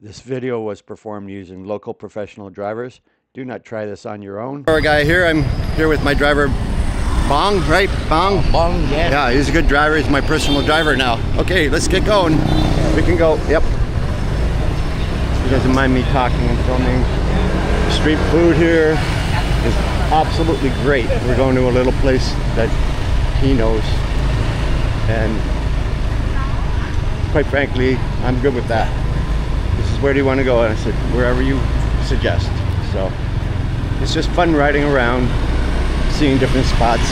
This video was performed using local professional drivers. Do not try this on your own. Our guy here, I'm here with my driver, Bong, right? Bong? Bong, yes. Yeah, he's a good driver. He's my personal driver now. Okay, let's get going. We can go. Yep. He doesn't mind me talking and filming. Street food here is absolutely great. We're going to a little place that he knows. And quite frankly, I'm good with that. This is where do you want to go? And I said, wherever you suggest. So it's just fun riding around, seeing different spots.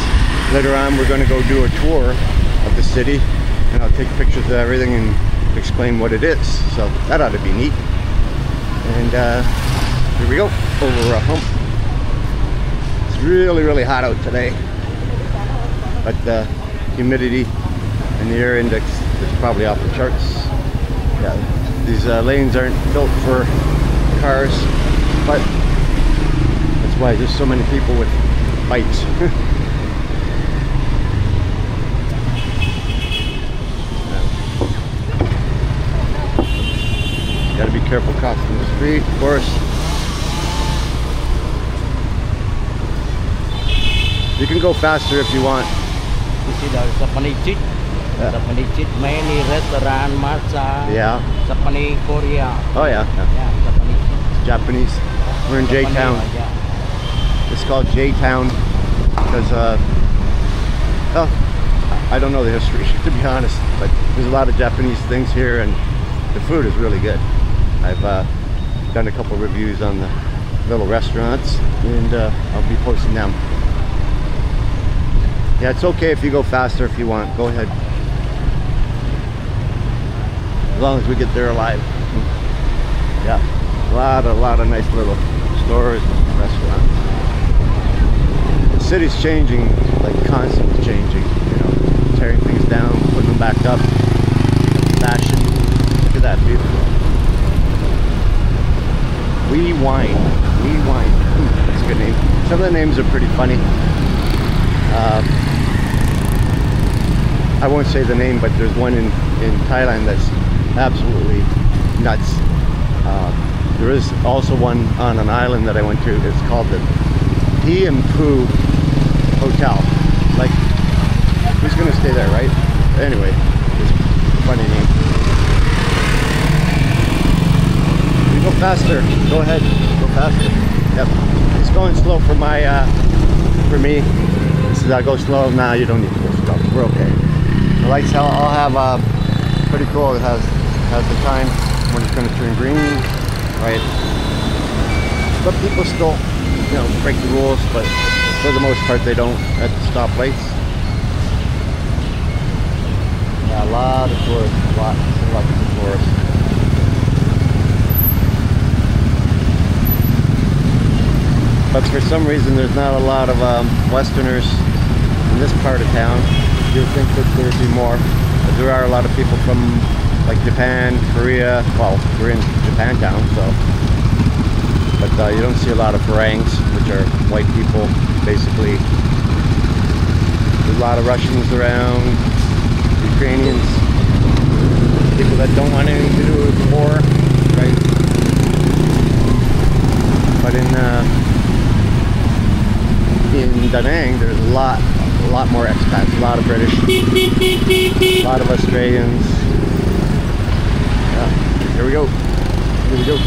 Later on, we're going to go do a tour of the city, and I'll take pictures of everything and explain what it is. So that ought to be neat. And here we go, over a hump. It's really, really hot out today, but the humidity and the air index is probably off the charts. Yeah. These lanes aren't built for cars, but that's why there's so many people with bikes. Got to be careful crossing the street, of course. You can go faster if you want. You see the Japanese street? Japanese street, many restaurant, massage. Yeah. Japanese, Korea. Oh yeah. Yeah, Japanese. Japanese. We're in J-Town. Yeah. It's called J-Town because, well, I don't know the history to be honest, but there's a lot of Japanese things here, and the food is really good. I've done a couple reviews on the little restaurants, and I'll be posting them. Yeah, it's okay if you go faster if you want. Go ahead. As long as we get there alive. Yeah, a lot of nice little stores and restaurants. The city's changing, like constantly changing. You know, tearing things down, putting them back up. Fashion. Look at that, beautiful. We Wine. That's a good name. Some of the names are pretty funny. I won't say the name, but there's one in Thailand that's absolutely nuts. There is also one on an island that I went to. It's called the Pee and Poo Hotel. Like, who's gonna stay there, right? Anyway, it's a funny name. You go faster. Go ahead. Go faster. Yep. It's going slow for for me. This is I go slow. Nah, you don't need to go slow. We're okay. The lights all have pretty cool. It has the time when it's going to turn green, right? But people still, you know, break the rules, but for the most part they don't at the stoplights. Yeah, a lot of tourists, lots of tourists. But for some reason there's not a lot of Westerners in this part of town. You'd think that there'd be more, but there are a lot of people from like Japan, Korea. Well, we're in Japantown, so. But you don't see a lot of barangs, which are white people, basically. There's a lot of Russians around, Ukrainians, people that don't want anything to do with the war, right? But in Da Nang, there's a lot more expats, a lot of British, a lot of Australians. Yeah, here we go. Here we go.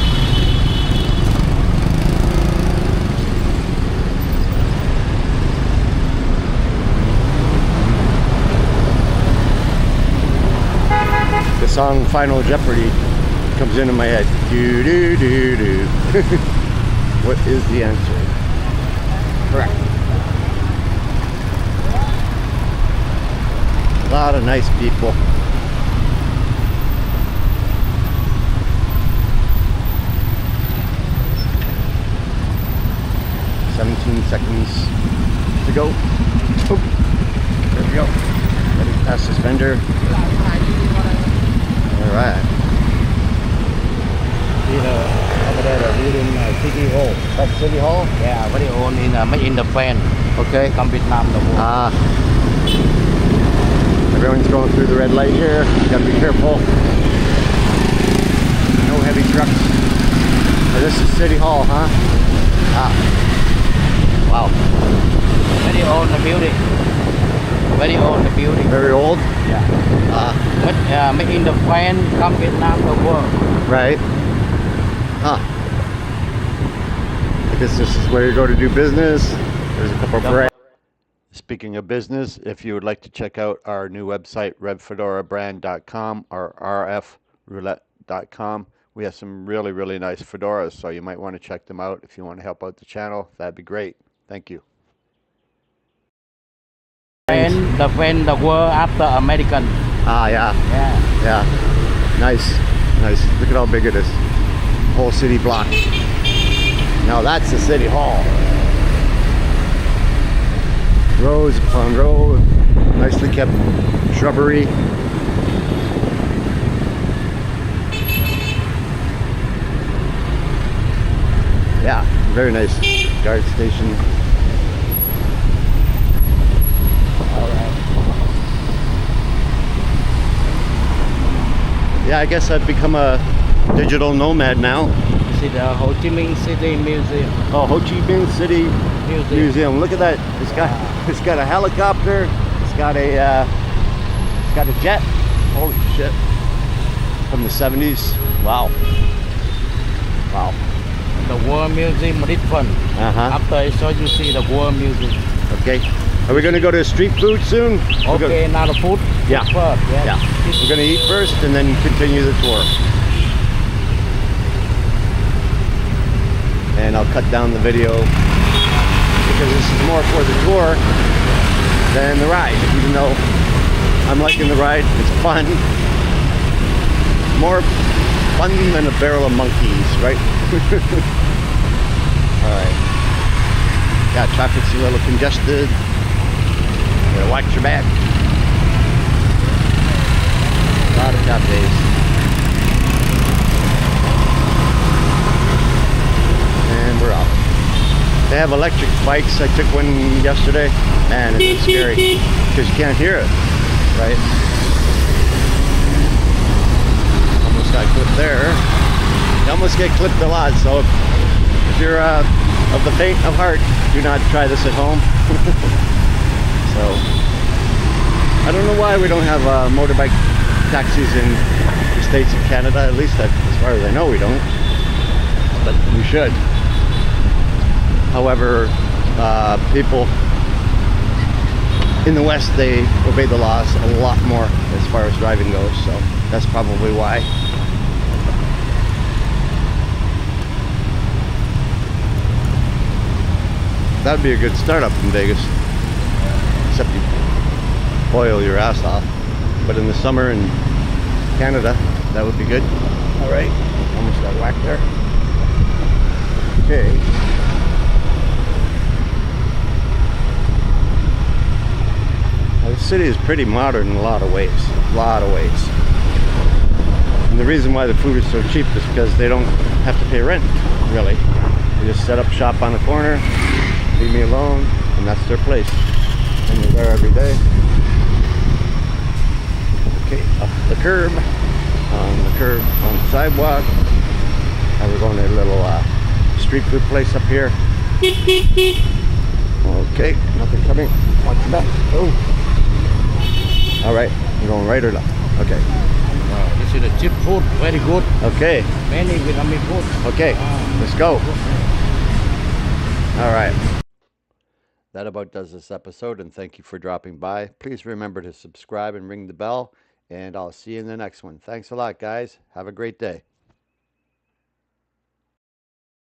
The song Final Jeopardy comes into my head. Do do do do. What is the answer? Correct. A lot of nice people. Seconds to go. Oh, there we go. Heading past this vendor. All right. Over there, the building City Hall. That's City Hall? Yeah, very old in the fan. Okay. Come Vietnam, the whole. Ah. Everyone's going through the red light here. You gotta be careful. No heavy trucks. this is City Hall, huh? Ah. Wow. Very old the building. Very old the building. Very old? Yeah. Made in the fan, come Vietnam the world. Right. Huh. I guess this is where you go to do business. There's a couple of brands. Speaking of business, if you would like to check out our new website, redfedorabrand.com or rfroulette.com, we have some really, really nice fedoras, so you might want to check them out. If you want to help out the channel, that'd be great. Thank you. And the world after American. Ah, yeah. Yeah. Yeah. Nice. Nice. Look at how big it is. Whole city block. Now that's the City Hall. Rows upon row, nicely kept shrubbery. Yeah, very nice guard station. All right. Yeah, I guess I've become a digital nomad now. See the Ho Chi Minh City Museum. Oh, Ho Chi Minh City Museum. Look at that. It's got a helicopter. It's got a jet. Holy shit. From the 70s. Wow. Wow. The World Museum different. After I show you see the World Museum. Okay. Are we going to go to street food soon? Okay, now the food. Yeah. First, yes. Yeah. We're going to eat first and then continue the tour. And I'll cut down the video because this is more for the tour than the ride. Even though I'm liking the ride, it's fun. More fun than a barrel of monkeys, right? Alright. Yeah, traffic's a little congested. You gotta watch your back. A lot of cafes. And we're off. They have electric bikes. I took one yesterday. Man, it's scary because you can't hear it, right? Almost got clipped there. You almost get clipped a lot, so if you're of the faint of heart, do not try this at home. So, I don't know why we don't have motorbike taxis in the States of Canada, at least as far as I know we don't, but we should. However, people in the West, they obey the laws a lot more as far as driving goes, so that's probably why. That'd be a good startup in Vegas, except you boil your ass off. But in the summer in Canada, that would be good. All right, almost got whacked there. Okay. The city is pretty modern in a lot of ways. And the reason why the food is so cheap is because they don't have to pay rent, really. They just set up shop on the corner, leave me alone, and that's their place. And they're there every day. Okay, up the curb, on the sidewalk. Now we're going to a little street food place up here. Okay, nothing coming. Watch your back. Oh. All right, we're going right or left. Okay. This is the cheap food, very good. Okay. Many Vietnamese food. Okay, let's go. All right. That about does this episode, and thank you for dropping by. Please remember to subscribe and ring the bell, and I'll see you in the next one. Thanks a lot, guys. Have a great day.